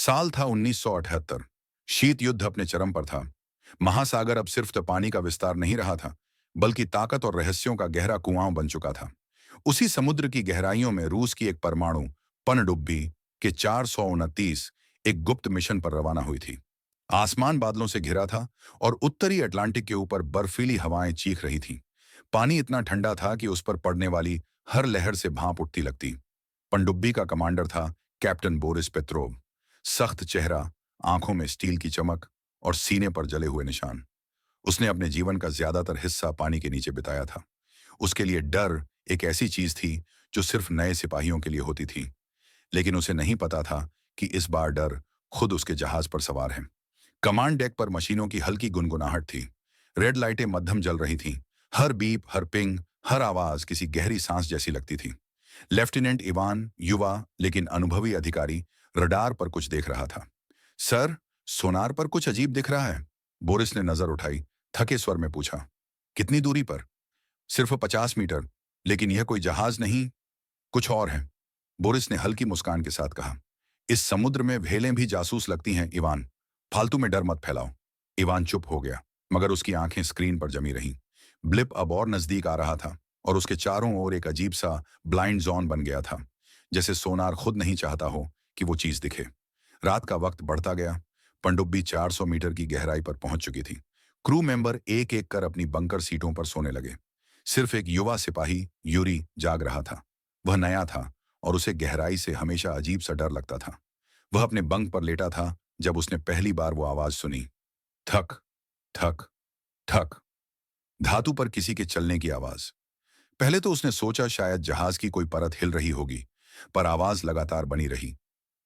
साल था 1978। शीत युद्ध अपने चरम पर था। महासागर अब सिर्फ तो पानी का विस्तार नहीं रहा था, बल्कि ताकत और रहस्यों का गहरा कुआं बन चुका था। उसी समुद्र की गहराइयों में रूस की एक परमाणु पनडुब्बी के 429 एक गुप्त मिशन पर रवाना हुई थी। आसमान बादलों से घिरा था और उत्तरी अटलांटिक के ऊपर बर्फीली हवाएं चीख रही थीं। पानी इतना ठंडा था कि उस पर पड़ने वाली हर लहर से भाप उठती लगती। पनडुब्बी का कमांडर था कैप्टन बोरिस पेत्रोव। सख्त चेहरा, आंखों में स्टील की चमक और सीने पर जले हुए निशान। उसने अपने जीवन का ज्यादातर हिस्सा पानी के नीचे बिताया था। उसके लिए डर एक ऐसी चीज थी जो सिर्फ नए सिपाहियों के लिए होती थी। लेकिन उसे नहीं पता था कि इस बार डर खुद उसके जहाज पर सवार है। कमांड डेक पर मशीनों की हल्की गुनगुनाहट थी। रेड लाइटें मध्यम जल रही थीं। हर बीप, हर पिंग, हर आवाज किसी गहरी सांस जैसी लगती थी। लेफ्टिनेंट इवान, युवा लेकिन अनुभवी अधिकारी, रडार पर कुछ देख रहा था। सर, सोनार पर कुछ अजीब दिख रहा है। बोरिस ने नजर उठाई, थके स्वर में पूछा। कितनी दूरी पर? सिर्फ 50 मीटर। लेकिन यह कोई जहाज नहीं, कुछ और है। बोरिस ने हल्की मुस्कान के साथ कहा। इस समुद्र में व्हेलें भी जासूस लगती हैं इवान। फालतू में डर मत फैलाओ। इवान चुप हो गया, मगर उसकी आंखें स्क्रीन पर जमी रहीं। ब्लिप अब और नजदीक आ रहा था और उसके चारों ओर एक अजीब सा ब्लाइंड जोन बन गया था, जैसे सोनार खुद नहीं चाहता हो कि वो चीज दिखे। रात का वक्त बढ़ता गया। पनडुब्बी 400 मीटर की गहराई पर पहुंच चुकी थी। क्रू मेंबर एक एक कर अपनी बंकर सीटों पर सोने लगे। सिर्फ एक युवा सिपाही यूरी जाग रहा था। वह नया था और उसे गहराई से हमेशा अजीब सा डर लगता था। वह अपने बंक पर लेटा था जब उसने पहली बार वो आवाज सुनी। ठक, ठक, ठक। धातु पर किसी के चलने की आवाज। पहले तो उसने सोचा शायद जहाज की कोई परत हिल रही होगी, पर आवाज लगातार बनी रही,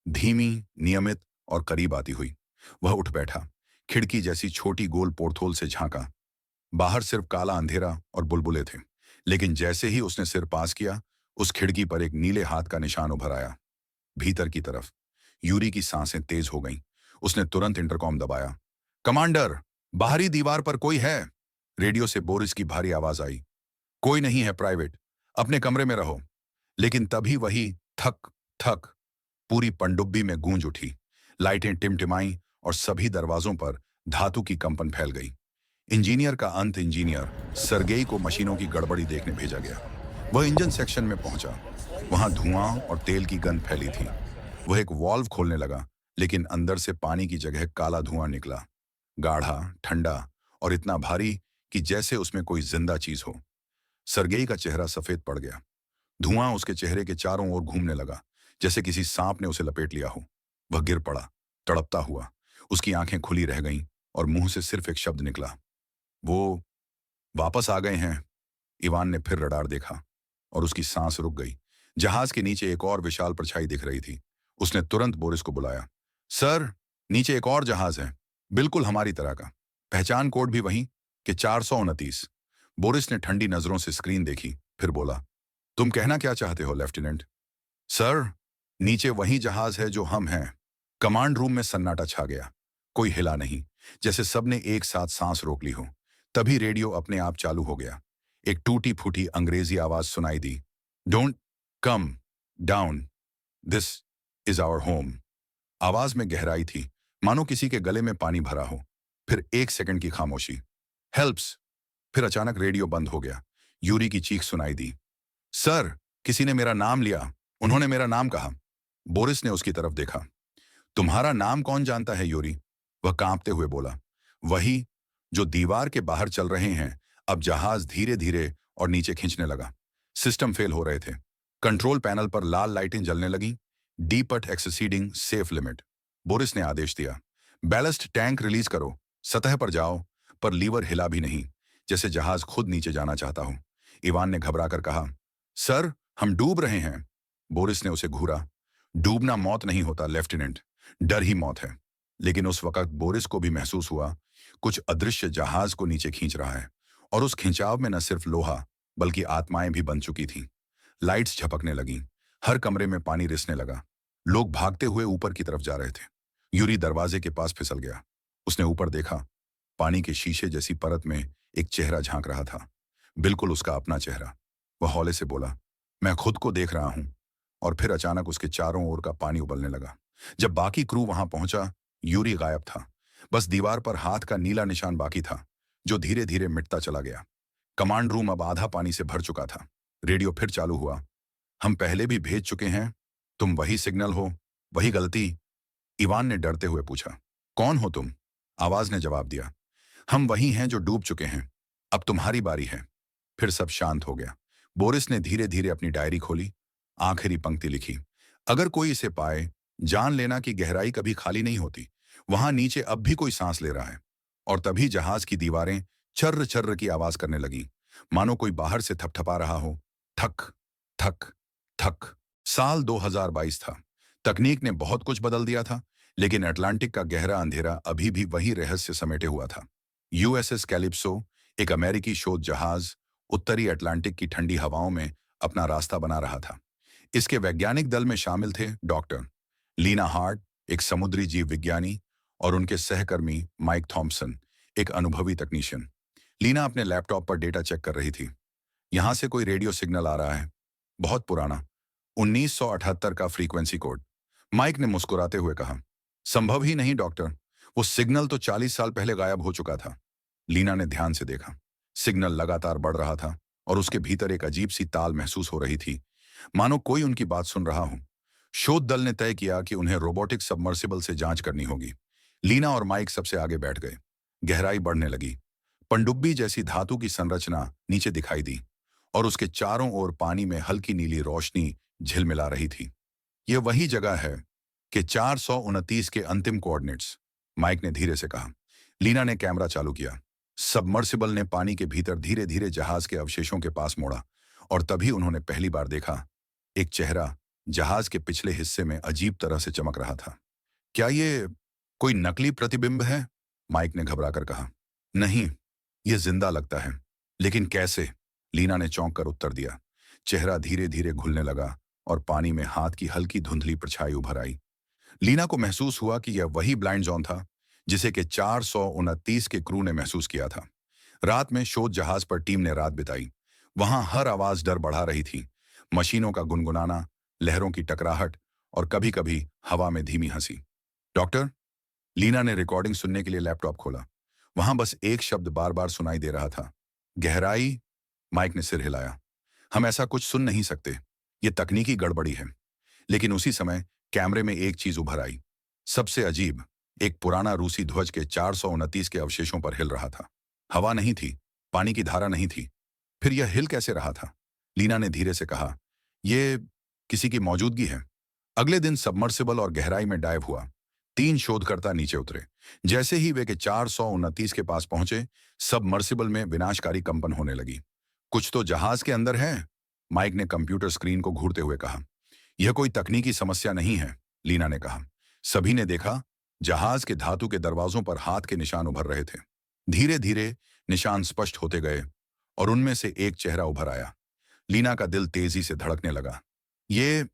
धीमी, नियमित और करीब आती हुई। वह उठ बैठा, खिड़की जैसी छोटी गोल पोर्थोल से झांका। बाहर सिर्फ काला अंधेरा और बुलबुले थे। लेकिन जैसे ही उसने सिर पास किया, उस खिड़की पर एक नीले हाथ का निशान उभर आया, भीतर की तरफ। यूरी की सांसें तेज हो गईं। उसने तुरंत इंटरकॉम दबाया। कमांडर, बाहरी दीवार पर कोई है? रेडियो से बोरिस की भारी आवाज आई। कोई नहीं है प्राइवेट, अपने कमरे में रहो। लेकिन तभी वही थक, थक पूरी पनडुब्बी में गूंज उठी। लाइटें टिमटिमाईं और सभी दरवाजों पर धातु की कंपन फैल गई। इंजीनियर का अंत इंजीनियर सरगेई को मशीनों की गड़बड़ी देखने भेजा गया। वह इंजन सेक्शन में पहुंचा। वहां धुआं और तेल की गंध फैली थी। वह एक वाल्व खोलने लगा, लेकिन अंदर से पानी की जगह काला धुआं निकला। गाढ़ा, ठंडा और इतना भारी कि जैसे उसमें कोई जिंदा चीज हो। सरगेई का चेहरा सफेद पड़ गया। धुआं उसके चेहरे के चारों ओर घूमने लगा, जैसे किसी सांप ने उसे लपेट लिया हो। वह गिर पड़ा, तड़पता हुआ। उसकी आंखें खुली रह गईं और मुंह से सिर्फ एक शब्द निकला। वो वापस आ गए हैं। इवान ने फिर रडार देखा और उसकी सांस रुक गई। जहाज के नीचे एक और विशाल परछाई दिख रही थी। उसने तुरंत बोरिस को बुलाया। सर, नीचे एक और जहाज है, बिल्कुल हमारी तरह का। पहचान कोड भी वही कि 429। बोरिस ने ठंडी नजरों से स्क्रीन देखी, फिर बोला। तुम कहना क्या चाहते हो लेफ्टिनेंट? सर, नीचे वही जहाज है जो हम हैं। कमांड रूम में सन्नाटा छा गया। कोई हिला नहीं, जैसे सबने एक साथ सांस रोक ली हो। तभी रेडियो अपने आप चालू हो गया। एक टूटी फूटी अंग्रेजी आवाज सुनाई दी। Don't come down, this is our home. आवाज में गहराई थी, मानो किसी के गले में पानी भरा हो। फिर 1 सेकंड की खामोशी। हेल्प्स। फिर अचानक रेडियो बंद हो गया। यूरी की चीख सुनाई दी। सर, किसी ने मेरा नाम लिया। उन्होंने मेरा नाम कहा। बोरिस ने उसकी तरफ देखा। तुम्हारा नाम कौन जानता है यूरी? वह कांपते हुए बोला। वही जो दीवार के बाहर चल रहे हैं। अब जहाज धीरे धीरे और नीचे खींचने लगा। सिस्टम फेल हो रहे थे। कंट्रोल पैनल पर लाल लाइटें जलने लगी। डीपट एक्सेसीडिंग सेफ लिमिट। बोरिस ने आदेश दिया। बैलेस्ट टैंक रिलीज करो, सतह पर जाओ। पर लीवर हिला भी नहीं, जैसे जहाज खुद नीचे जाना चाहता हो। इवान ने घबराकर कहा। सर, हम डूब रहे हैं। बोरिस ने उसे घूरा। डूबना मौत नहीं होता लेफ्टिनेंट, डर ही मौत है। लेकिन उस वक्त बोरिस को भी महसूस हुआ, कुछ अदृश्य जहाज को नीचे खींच रहा है। और उस खिंचाव में न सिर्फ लोहा, बल्कि आत्माएं भी बन चुकी थीं। लाइट्स झपकने लगीं। हर कमरे में पानी रिसने लगा। लोग भागते हुए ऊपर की तरफ जा रहे थे। यूरी दरवाजे के पास फिसल गया। उसने ऊपर देखा। पानी के शीशे जैसी परत में एक चेहरा झांक रहा था, बिल्कुल उसका अपना चेहरा। वह हौले से बोला, मैं खुद को देख रहा हूं। और फिर अचानक उसके चारों ओर का पानी उबलने लगा। जब बाकी क्रू वहां पहुंचा, यूरी गायब था। बस दीवार पर हाथ का नीला निशान बाकी था, जो धीरे धीरे मिटता चला गया। कमांड रूम अब आधा पानी से भर चुका था। रेडियो फिर चालू हुआ। हम पहले भी भेज चुके हैं। तुम वही सिग्नल हो, वही गलती? इवान ने डरते हुए पूछा। कौन हो तुम? आवाज ने जवाब दिया। हम वही हैं जो डूब चुके हैं। अब तुम्हारी बारी है। फिर सब शांत हो गया। बोरिस ने धीरे धीरे अपनी डायरी खोली। आखिरी पंक्ति लिखी। अगर कोई इसे पाए, जान लेना कि गहराई कभी खाली नहीं होती। वहां नीचे अब भी कोई सांस ले रहा है। और तभी जहाज की दीवारें छर्र छर्र की आवाज करने लगी, मानो कोई बाहर से थपथपा रहा हो। थक थक थक। साल 2022 था। तकनीक ने बहुत कुछ बदल दिया था, लेकिन अटलांटिक का गहरा अंधेरा अभी भी वही रहस्य समेटे हुआ था। यूएसएस कैलिप्सो, एक अमेरिकी शोध जहाज, उत्तरी अटलांटिक की ठंडी हवाओं में अपना रास्ता बना रहा था। इसके वैज्ञानिक दल में शामिल थे डॉक्टर लीना हार्ट, एक समुद्री जीव विज्ञानी, और उनके सहकर्मी माइक थॉम्पसन, एक अनुभवी तकनीशियन। लीना अपने लैपटॉप पर डेटा चेक कर रही थी। यहां से कोई रेडियो सिग्नल आ रहा है, बहुत पुराना, 1978 का फ्रीक्वेंसी कोड। माइक ने मुस्कुराते हुए कहा। संभव ही नहीं डॉक्टर, वो सिग्नल तो 40 साल पहले गायब हो चुका था। लीना ने ध्यान से देखा। सिग्नल लगातार बढ़ रहा था और उसके भीतर एक अजीब सी ताल महसूस हो रही थी, मानो कोई उनकी बात सुन रहा हो। शोध दल ने तय किया कि उन्हें रोबोटिक सबमर्सिबल से जांच करनी होगी। लीना और माइक सबसे आगे बैठ गए। गहराई बढ़ने लगी। पनडुब्बी जैसी धातु की संरचना नीचे दिखाई दी और उसके चारों ओर पानी में हल्की नीली रोशनी झिलमिला रही थी। यह वही जगह है कि 429 के अंतिम कोऑर्डिनेट्स, माइक ने धीरे से कहा। लीना ने कैमरा चालू किया। सबमर्सिबल ने पानी के भीतर धीरे धीरे जहाज के अवशेषों के पास मोड़ा और तभी उन्होंने पहली बार देखा, एक चेहरा जहाज के पिछले हिस्से में अजीब तरह से चमक रहा था। क्या ये कोई नकली प्रतिबिंब है? माइक ने घबराकर कहा। नहीं, यह जिंदा लगता है। लेकिन कैसे? लीना ने चौंक कर उत्तर दिया। चेहरा धीरे धीरे घुलने लगा और पानी में हाथ की हल्की धुंधली परछाई उभर आई। लीना को महसूस हुआ कि यह वही ब्लाइंड जोन था जिसे कि 429 के क्रू ने महसूस किया था। रात में शोध जहाज पर टीम ने रात बिताई। वहां हर आवाज डर बढ़ा रही थी। मशीनों का गुनगुनाना, लहरों की टकराहट और कभी कभी हवा में धीमी हंसी। डॉक्टर? लीना ने रिकॉर्डिंग सुनने के लिए लैपटॉप खोला। वहां बस एक शब्द बार बार सुनाई दे रहा था। गहराई। माइक ने सिर हिलाया। हम ऐसा कुछ सुन नहीं सकते। ये तकनीकी गड़बड़ी है। लेकिन उसी समय कैमरे में एक चीज उभर आई। सबसे अजीब, एक पुराना रूसी ध्वज के 429 के अवशेषों पर हिल रहा था। हवा नहीं थी, पानी की धारा नहीं थी। फिर यह हिल कैसे रहा था? लीना ने धीरे से कहा, यह किसी की मौजूदगी है। अगले दिन सबमर्सिबल और गहराई में डाइव हुआ। 3 शोधकर्ता नीचे उतरे। जैसे ही वे के 429 के पास पहुंचे, सबमर्सिबल में विनाशकारी कंपन होने लगी। कुछ तो जहाज के अंदर है, माइक ने कंप्यूटर स्क्रीन को घूरते हुए कहा। यह कोई तकनीकी समस्या नहीं है, लीना ने कहा। सभी ने देखा, जहाज के धातु के दरवाजों पर हाथ के निशान उभर रहे थे। धीरे धीरे निशान स्पष्ट होते गए और उनमें से एक चेहरा उभर आया। लीना का दिल तेजी से धड़कने लगा। ये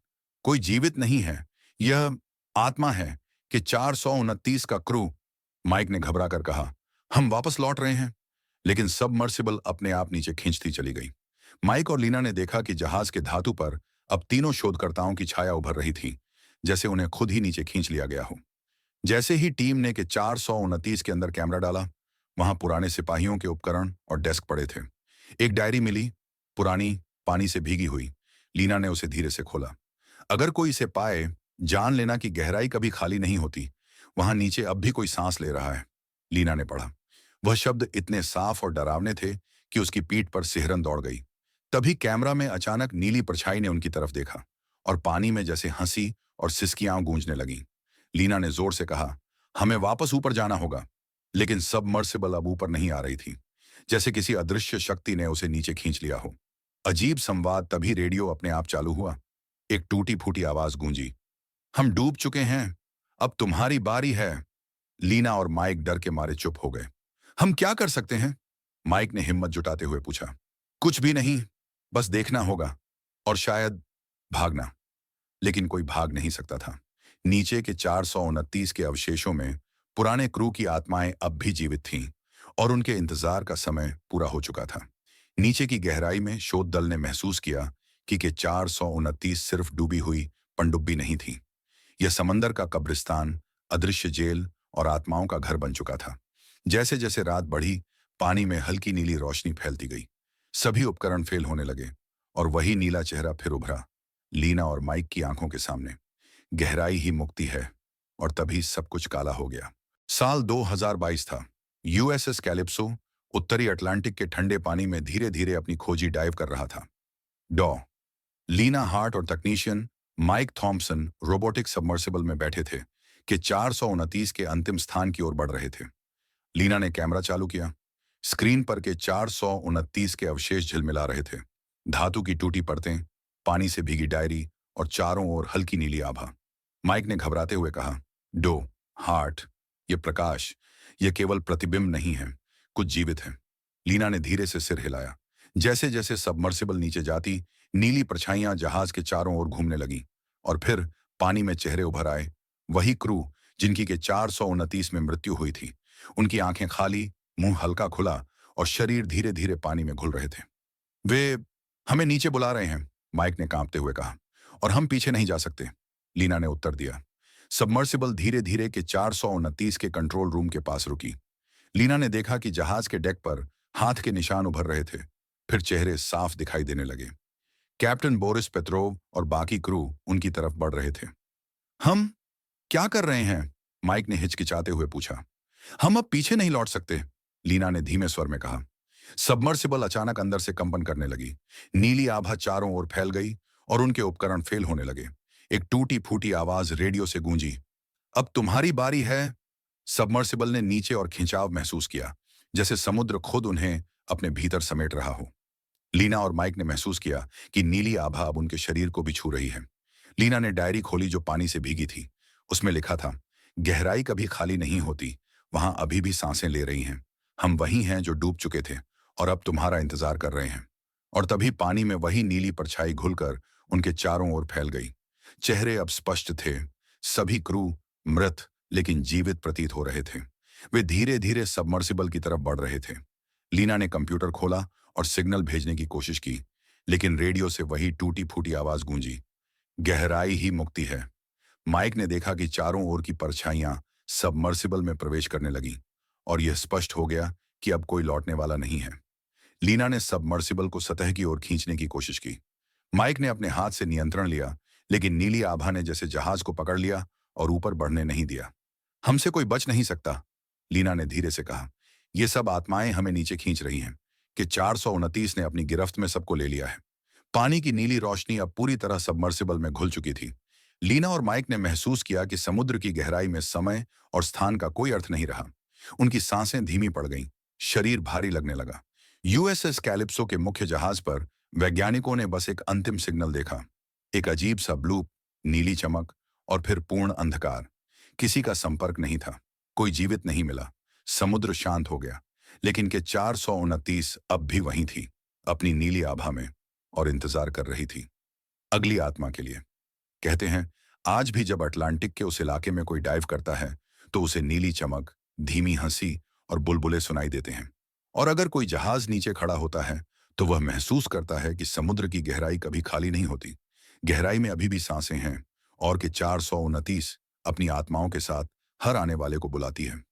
कोई जीवित नहीं है, यह आत्मा है कि 429 का क्रू। माइक ने घबरा कर कहा, हम वापस लौट रहे हैं। लेकिन सबमर्सिबल अपने आप नीचे खींचती चली गई। माइक और लीना ने देखा कि जहाज के धातु पर अब तीनों शोधकर्ताओं की छाया उभर रही थी, जैसे उन्हें खुद ही नीचे खींच लिया गया हो। जैसे ही टीम ने के 429 के अंदर कैमरा डाला, वहां पुराने सिपाहियों के उपकरण और डेस्क पड़े थे। एक डायरी मिली, पुरानी, पानी से भीगी हुई। लीना ने उसे धीरे से खोला। अगर कोई इसे पाए, जान लेना कि गहराई कभी खाली नहीं होती। वहां नीचे अब भी कोई सांस ले रहा है। लीना ने पढ़ा। वह शब्द इतने साफ और डरावने थे कि उसकी पीठ पर सिहरन दौड़ गई। तभी कैमरा में अचानक नीली परछाई ने उनकी तरफ देखा और पानी में जैसे हंसी और सिसकियां गूंजने लगीं। लीना ने जोर से कहा, हमें वापस ऊपर जाना होगा। लेकिन सबमर्सिबल अब ऊपर नहीं आ रही थी, जैसे किसी अदृश्य शक्ति ने उसे नीचे खींच लिया हो। अजीब संवाद। तभी रेडियो अपने आप चालू हुआ। एक टूटी फूटी आवाज गूंजी, हम डूब चुके हैं, अब तुम्हारी बारी है। लीना और माइक डर के मारे चुप हो गए। हम क्या कर सकते हैं? माइक ने हिम्मत जुटाते हुए पूछा। कुछ भी नहीं, बस देखना होगा और शायद भागना। लेकिन कोई भाग नहीं सकता था। नीचे के 429 के अवशेषों में पुराने क्रू की आत्माएं अब भी जीवित थीं और उनके इंतजार का समय पूरा हो चुका था। नीचे की गहराई में शोध दल ने महसूस किया कि 429 सिर्फ डूबी हुई पनडुब्बी नहीं थी। यह समंदर का कब्रिस्तान, अदृश्य जेल और आत्माओं का घर बन चुका था। जैसे जैसे रात बढ़ी, पानी में हल्की नीली रोशनी फैलती गई। सभी उपकरण फेल होने लगे और वही नीला चेहरा फिर उभरा, लीना और माइक की आंखों के सामने। गहराई ही मुक्ति है। और तभी सब कुछ काला हो गया। साल 2022 था। यूएसएस कैलिप्सो उत्तरी अटलांटिक के ठंडे पानी में धीरे धीरे अपनी खोजी डाइव कर रहा था। डॉ लीना हार्ट और तकनीशियन माइक थॉम्पसन रोबोटिक सबमर्सिबल में बैठे थे कि 429 के अंतिम स्थान की ओर बढ़ रहे थे। लीना ने कैमरा चालू किया। स्क्रीन पर के 429 के अवशेष झिलमिला रहे थे। धातु की टूटी परतें, पानी से भीगी डायरी और चारों ओर हल्की नीली आभा। माइक ने घबराते हुए कहा, डो, हार्ट, ये प्रकाश, ये केवल प्रतिबिंब नहीं है, कुछ जीवित है। लीना ने धीरे से सिर हिलाया। जैसे जैसे सबमर्सिबल नीचे जाती, नीली परछाइयां जहाज के चारों ओर घूमने लगीं और फिर पानी में चेहरे उभर आए। वही क्रू जिनकी के 429 में मृत्यु हुई थी। उनकी आंखें खाली, मुंह हल्का खुला और शरीर धीरे धीरे पानी में घुल रहे थे। वे हमें नीचे बुला रहे हैं, माइक ने कांपते हुए कहा। और हम पीछे नहीं जा सकते, लीना ने उत्तर दिया। सबमर्सिबल धीरे धीरे के 429 के कंट्रोल रूम के पास रुकी। लीना ने देखा कि जहाज के डेक पर हाथ के निशान उभर रहे थे, फिर चेहरे साफ दिखाई देने लगे। कैप्टन बोरिस पेट्रोव और बाकी क्रू उनकी तरफ बढ़ रहे थे। हम क्या कर रहे हैं? माइक ने हिचकिचाते हुए पूछा। हम अब पीछे नहीं लौट सकते, लीना ने धीमे स्वर में कहा। सबमर्सिबल अचानक अंदर से कंपन करने लगी। नीली आभा चारों ओर फैल गई और उनके उपकरण फेल होने लगे। एक टूटी फूटी आवाज रेडियो से गूंजी, अब तुम्हारी बारी है। सबमर्सिबल ने नीचे और खिंचाव महसूस किया, जैसे समुद्र खुद उन्हें अपने भीतर समेट रहा हो। लीना और माइक ने महसूस किया कि नीली आभा अब उनके शरीर को भी छू रही है। लीना ने डायरी खोली जो पानी से भीगी थी। उसमें लिखा था, गहराई कभी खाली नहीं होती, वहां अभी भी सांसें ले रही हैं। हम वही हैं जो डूब चुके थे और अब तुम्हारा इंतजार कर रहे हैं। और तभी पानी में वही नीली परछाई घुलकर उनके चारों ओर फैल गई। चेहरे अब स्पष्ट थे। सभी क्रू मृत लेकिन जीवित प्रतीत हो रहे थे। वे धीरे धीरे सबमर्सिबल की तरफ बढ़ रहे थे। लीना ने कंप्यूटर खोला और सिग्नल भेजने की कोशिश की, लेकिन रेडियो से वही टूटी फूटी आवाज गूंजी, गहराई ही मुक्ति है। माइक ने देखा कि चारों ओर की परछाइयां सबमर्सिबल में प्रवेश करने लगीं और यह स्पष्ट हो गया कि अब कोई लौटने वाला नहीं है। लीना ने सबमर्सिबल को सतह की ओर खींचने की कोशिश की। माइक ने अपने हाथ से नियंत्रण लिया, लेकिन नीली आभा ने जैसे जहाज को पकड़ लिया और ऊपर बढ़ने नहीं दिया। हमसे कोई बच नहीं सकता, लीना ने धीरे से कहा। ये सब आत्माएं हमें नीचे खींच रही हैं कि 429 ने अपनी गिरफ्त में सबको ले लिया है। पानी की नीली रोशनी अब पूरी तरह सबमर्सिबल में घुल चुकी थी। लीना और माइक ने महसूस किया कि समुद्र की गहराई में समय और स्थान का कोई अर्थ नहीं रहा। उनकी सांसें धीमी पड़ गईं, शरीर भारी लगने लगा। यूएसएस कैलिप्सो के मुख्य जहाज पर वैज्ञानिकों ने बस एक अंतिम सिग्नल देखा, एक अजीब सा ब्लूप, नीली चमक और फिर पूर्ण अंधकार। किसी का संपर्क नहीं था, कोई जीवित नहीं मिला। समुद्र शांत हो गया, लेकिन के 429 अब भी वहीं थी, अपनी नीली आभा में, और इंतजार कर रही थी अगली आत्मा के लिए। कहते हैं, आज भी जब अटलांटिक के उस इलाके में कोई डाइव करता है तो उसे नीली चमक, धीमी हंसी और बुलबुले सुनाई देते हैं। और अगर कोई जहाज नीचे खड़ा होता है तो वह महसूस करता है कि समुद्र की गहराई कभी खाली नहीं होती। गहराई में अभी भी सांसें हैं और कि 429 अपनी आत्माओं के साथ हर आने वाले को बुलाती है।